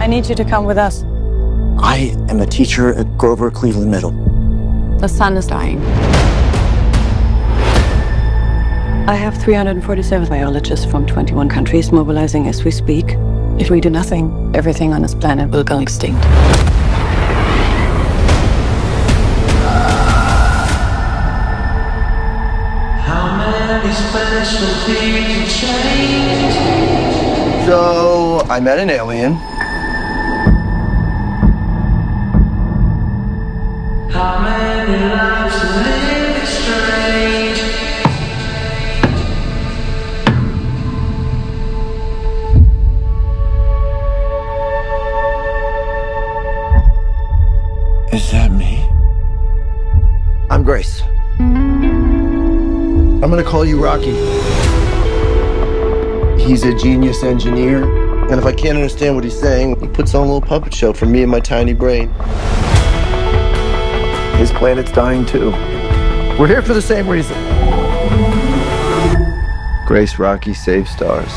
I need you to come with us. I am a teacher at Grover Cleveland Middle. The sun is dying. I have 347 biologists from 21 countries mobilizing as we speak. If we do nothing, everything on this planet will go extinct. How many special things change? So, I met an alien. How many lives to live is strange? Is that me? I'm Grace. I'm gonna call you Rocky. He's a genius engineer, and if I can't understand what he's saying, he puts on a little puppet show for me and my tiny brain. His planet's dying too. We're here for the same reason. Grace, Rocky, save stars.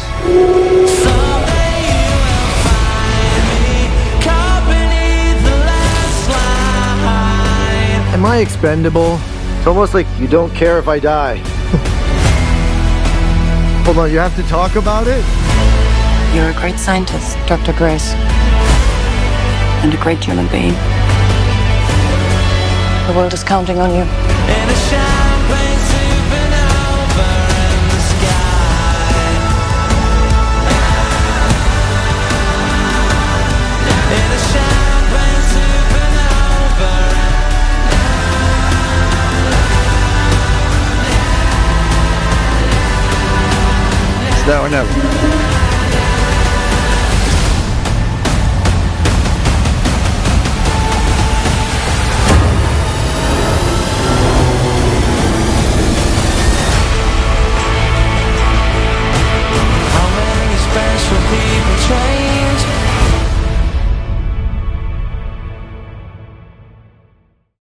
Am I expendable? It's almost like you don't care if I die. Hold on, you have to talk about it? You're a great scientist, Dr. Grace. And a great human being. The world is counting on you. And a champagne supernova in the sky. And a champagne supernova. It's now or never.